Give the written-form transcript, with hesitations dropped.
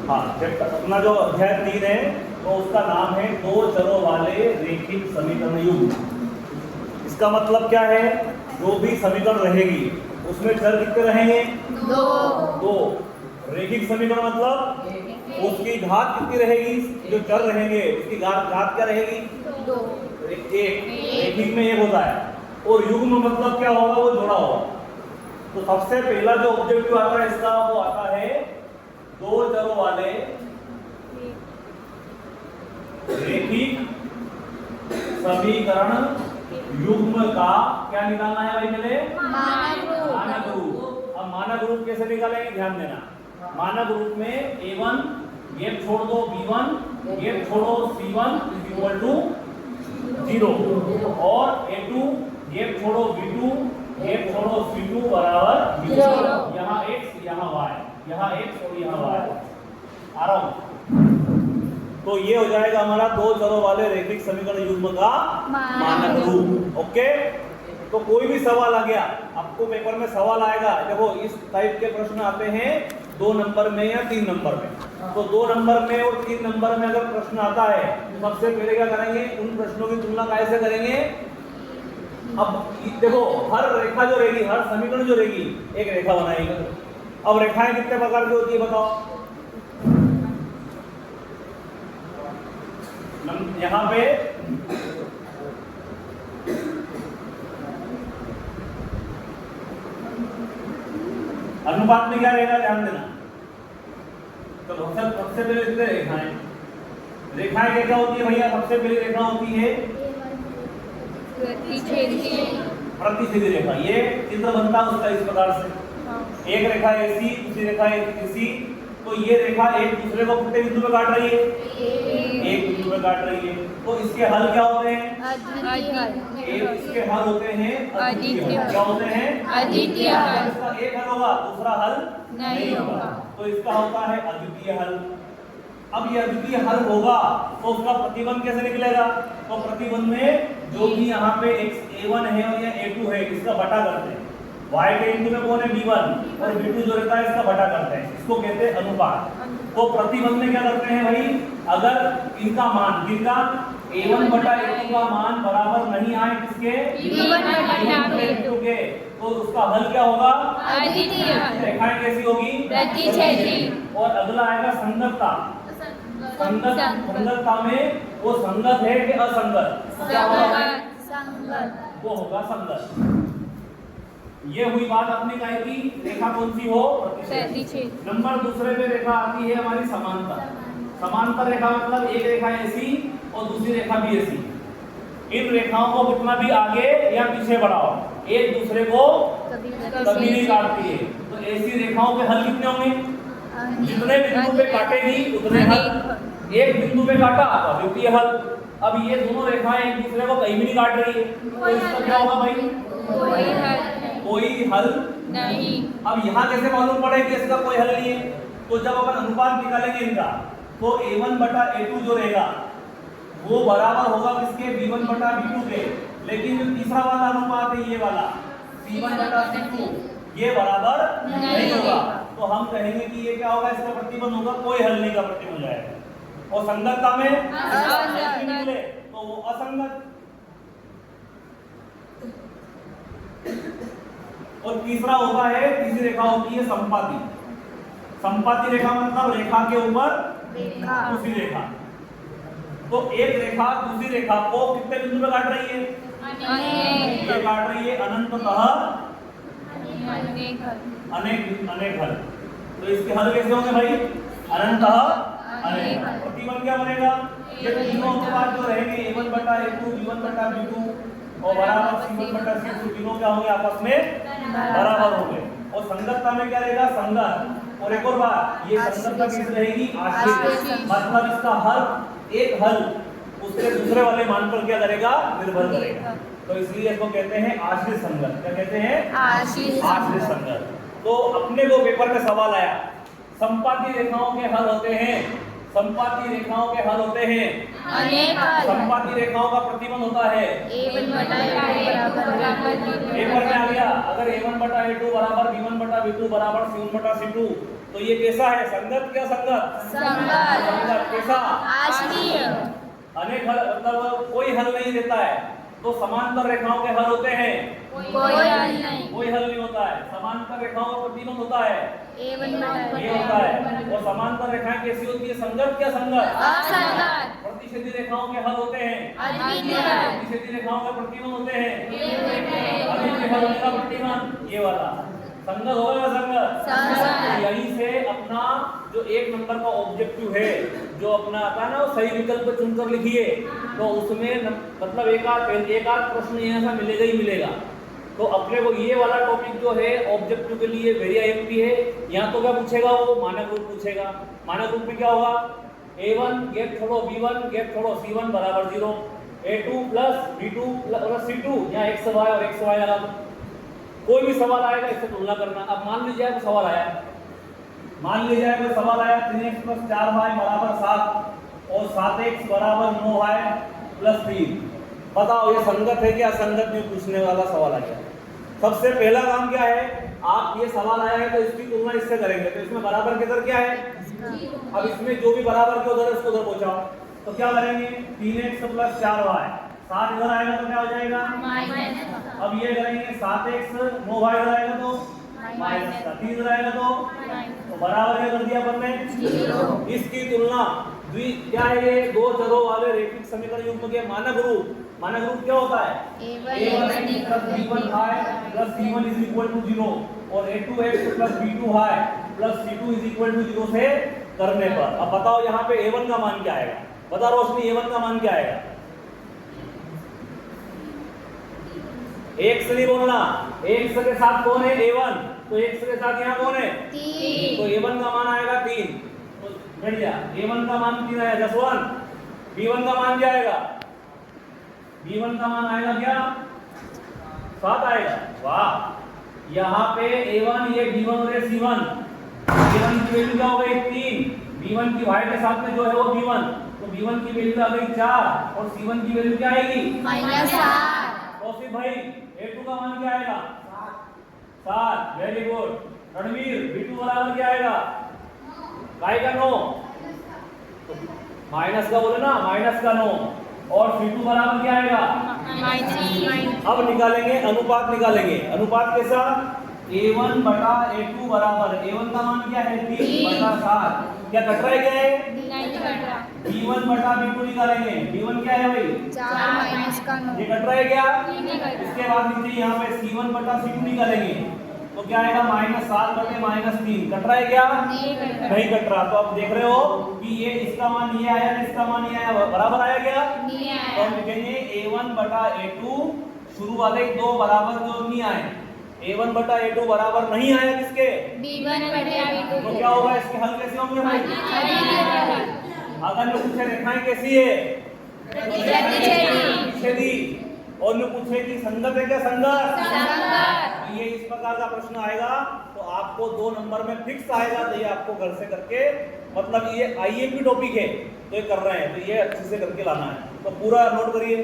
हाँ, जब अपना जो अध्याय 3 है तो उसका नाम है दो चरों वाले रेखिक समीकरण युग्म। इसका मतलब क्या है? जो भी समीकरण रहेगी उसमें चर कितने रहेंगे? दो। रेखिक समीकरण मतलब उसकी घात कितनी रहेगी? जो चर रहेंगे उसकी घात क्या रहेगी? एक। रेखिक में एक होता है। और युग्म मतलब क्या होगा? वो जोड़ा होगा। तो सबसे पहला जो ऑब्जेक्टिव आता है इसका वो आता है दो चरों वाले रेखिक समीकरण युग्म का क्या निकालना है भाई? पहले मानक रूप। अब मानक रूप कैसे निकालेंगे ध्यान देना। मानक रूप में a1 गैप छोड़ दो b1 गैप छोड़ो c1 0 और a2 गैप छोड़ो b2 गैप छोड़ो c2 बराबर 0। यहाँ x यहाँ y, यहाँ x और यहाँ y आ रहा हूँ। तो ये हो जाएगा हमारा दो चरों वाले रेखिक समीकरण युग्म का मानक रूप। ओके, तो कोई भी सवाल आ गया, आपको पेपर में सवाल आएगा, देखो इस टाइप के प्रश्न आते हैं 2 नंबर में या 3 नंबर में। तो 2 नंबर में और 3 नंबर में अगर प्रश्न आता है तो सबसे पहले क्या करेंगे? उन प्रश्नों की तुलना कैसे करेंगे? अब देखो हर रेखा जो रहेगी, हर समीकरण जो रहेगी, एक रेखा बनाएगी। अब रेखाएं कितने प्रकार की होती है बताओ? यहाँ पे अनुपात में क्या रहेगा ध्यान देना। तो सबसे पहले कितने रेखाएं क्या होती है भैया? सबसे पहली रेखा होती है प्रतिच्छेदी रेखा। ये चित्र बनता है उसका इस प्रकार से, एक रेखा ऐसी, दूसरी रेखा ऐसी। तो ये रेखा एक दूसरे को कितने बिंदु पे काट रही है? एक बिंदु पे काट रही है। तो इसके हल क्या होते हैं? इसके हल होते हैं अद्वितीय। क्या होते हैं? अद्वितीय हल। इसका एक हल होगा, दूसरा हल नहीं होगा, तो इसका होता है अद्वितीय हल। अब ये अद्वितीय हल होगा तो उसका प्रतिबंध कैसे निकलेगा? तो प्रतिबंध में जो भी यहाँ पे a1 है और या a2 है, इसका बटा करते हैं। y के बिंदु में कौन है? b1 और b2 जो रहता है इसका बटा करते हैं। इसको कहते हैं अनुपात। तो प्रतिबंध में क्या करते हैं भाई? अगर इनका मान, जिनका a1 बटा a2 का मान बराबर नहीं आए किसके? b1 के, तो उसका हल क्या होगा? अद्वितीय। रेखाएं कैसी होगी? प्रतिच्छेदी। और अगला आएगा संगतता। संगतता में वो संगत है कि असंगत? क्या होगा? संगत। वो होगा संगत। ये हुई बात अपनी काय की रेखा कौन सी हो? प्रतिच्छेद। नंबर दूसरे पे रेखा आती है हमारी समांतर। समांतर रेखा मतलब एक रेखा ऐसी और दूसरी रेखा भी ऐसी। इन रेखाओं को कितना भी आगे या पीछे बढ़ाओ, एक दूसरे को कभी नहीं काटती है। तो ऐसी रेखाओं के हल कितने होंगे? जितने बिंदु पे काटेगी उतने हल। एक बिंदु पे काटा तो अद्वितीय हल। अब ये दोनों रेखाएं एक दूसरे को कहीं भी नहीं काट रही है, तो इसका क्या होगा भाई? कोई हल नहीं। अब यहाँ कैसे मालूम पड़े कि इसका कोई हल नहीं है? तो जब अपन अनुपात निकालेंगे इनका, तो a1 बटा a2 जो रहेगा वो बराबर होगा किसके? b1 बटा b2 के। लेकिन जो तीसरा वाला अनुपात है ये वाला c1 बटा c2, ये बराबर नहीं होगा। तो हम कहेंगे कि ये क्या होगा? इसका प्रतिबंध होगा, कोई हल नहीं का प्रतिबंध जाएगा। और संगतता में निकले तो वो असंगत। और तीसरा होता है, तीसरी रेखा होती है संपाती। संपाती रेखा मतलब रेखा के ऊपर दूसरी रेखा। तो एक रेखा दूसरी रेखा को कितने बिंदु पे काट रही है? ये काट रही है अनंततः अनेक हल। तो इसके हल कैसे होंगे भाई? अनंततः अनेक। प्रतिबंध क्या बनेगा? ये तीनों अनुपात जो रहेंगे a1 बटा a2 b1 बटा b2 और बराबर c1 बटा c2, तीनों क्या होंगे? आपस में बराबर होंगे। और संगतता में क्या रहेगा? संगत। और एक और बात, ये संगतता किस रहेगी? आश्रित। मतलब इसका हर एक हल उसके दूसरे वाले मान पर क्या करेगा? निर्भर करेगा। तो इसलिए इसको कहते हैं आश्रित संगत। क्या कहते हैं? आश्रित संगत। तो अपने को पेपर में सवाल आया, संपाती रेखाओं के हल होते हैं, संपाती रेखाओं के हल होते हैं अनेक हल। संपाती रेखाओं का प्रतिबंध होता है a1 बटा a2 बराबर b1 में आ गया। अगर a1 बटा a2 बराबर b1 बटा b2 बराबर c1 बटा c2, तो ये कैसा है? संगत क्या संगत? संगत। कैसा? आश्रय। अनेक हल मतलब कोई हल नहीं देता है। तो समांतर रेखाओं के हल होते हैं? कोई हल नहीं। कोई हल नहीं होता है। समांतर रेखाओं का प्रतिबंध होता है A1 ये होता है। और समांतर रेखाएं कैसी होती है? संगत क्या संगत? असंगत। प्रतिच्छेदी रेखाओं के हल होते हैं अद्वितीय। प्रतिच्छेदी रेखाओं के प्रतिबंध होते हैं अद्वितीय हल का प्रतिबंध। ये वाला संगत होगा या संगत? संगत। यहीं से अपना जो एक नंबर का ऑब्जेक्टिव है जो अपना आता है ना वो सही विकल्प चुनकर लिखिए। तो उसमें मतलब एक आध प्रश्न यहाँ मिलेगा ही मिलेगा। तो अपने को ये वाला टॉपिक जो है ऑब्जेक्टिव के लिए वेरी आईएमपी है। यहाँ तो क्या पूछेगा? वो मानक रूप पूछेगा। मानक रूप में क्या होगा? A1 गैप छोड़ो B1 गैप छोड़ो C1 बराबर 0, A2 plus B2 plus C2 यहाँ x y और x y लगा दो। कोई भी सवाल आएगा इससे तुलना करना। अब मान लीजिए कोई सवाल आया, मान लीजिए कोई सवाल आया 3x प्लस 4y बराबर 7 और 7x बराबर 9y प्लस 3। बताओ ये संगत है क्या असंगत में पूछने वाला सवाल आ गया। सबसे पहला काम क्या है? आप ये सवाल आया है तो इसकी तुलना इससे करेंगे। तो इसमें बराबर के इधर क्या है? अब इसमें जो भी बराबर के उधर है उसको उधर पहुंचाओ। तो क्या करेंगे? 3x प्लस 4y 7 इधर आएगा तो क्या हो जाएगा? अब ये करेंगे 7x 9y इधर आएगा तो माइनस का 3 इधर आएगा तो बराबर ये कर दिया अपन ने। इसकी तुलना क्या है? ये दो चरों वाले रैखिक समीकरण युग्म के मानक रूप। मानक रूप क्या होता है? A1 plus B1y plus C1 is equal to 0 और A2x plus B2y plus C2 is equal to 0 से करने पर। अब बताओ यहाँ पे A1 का मान क्या आएगा? बता रोशनी A1 का मान क्या आएगा? x नहीं बोलना, x के साथ कौन है? A1। तो x के साथ यहाँ कौन है? 3। तो A1 का मान आएगा 3। तो बढ़िया A1 का मान 3 आया जसवंत। B1 का मान क्या आएगा? B1 का मान आएगा क्या? 7 आएगा। वाह। यहाँ पे A1 ये B1 और ये C1। B1 की वैल्यू क्या हो गई? 3। B1 की y के साथ में जो है वो B1। तो B1 की वैल्यू आ गई 4 और C1 की वैल्यू क्या आएगी? -8। कौशिक भाई A2 का मान क्या आएगा? 7। Very good. रणवीर B2 बराबर क्या आएगा? काय का 9। माइनस का बोले ना, माइनस का 9 और C2 बराबर क्या आएगा? अब निकालेंगे अनुपात, निकालेंगे अनुपात कैसा? A1 बटा A2 बराबर A1 का मान क्या है? 3 बटा 7। क्या कट रहा है? क्या है? B1 बटा B2 निकालेंगे। B1 क्या है भाई? 4 माइनस का 9। ये कट रहा है क्या? इसके बाद नीचे यहाँ पे C1 बटा C2 निकालेंगे तो क्या आएगा? -7 बटे -3। कट रहा है क्या? नहीं कट रहा। तो आप देख रहे हो कि ये इसका मान ये आया ना इसका मान ये आया, बराबर आया क्या? तो हम लिखेंगे A1 बटा A2 शुरू वाले दो बराबर जो नहीं आए। A1 बटा A2 बराबर नहीं आया किसके? B1 बटा B2। तो क्या होगा? इसके हल कैसे होंगे भाई? अगर मैं पूछे रेखाएं कैसी है? प्रतिच्छेदी। और मैं पूछे कि संगत है क्या? संगत। ये इस प्रकार का प्रश्न आएगा तो आपको 2 नंबर में फिक्स आएगा। तो ये आपको घर से करके मतलब ये आईएमपी टॉपिक है तो ये कर रहे हैं तो ये अच्छे से करके लाना है। तो पूरा नोट करिए।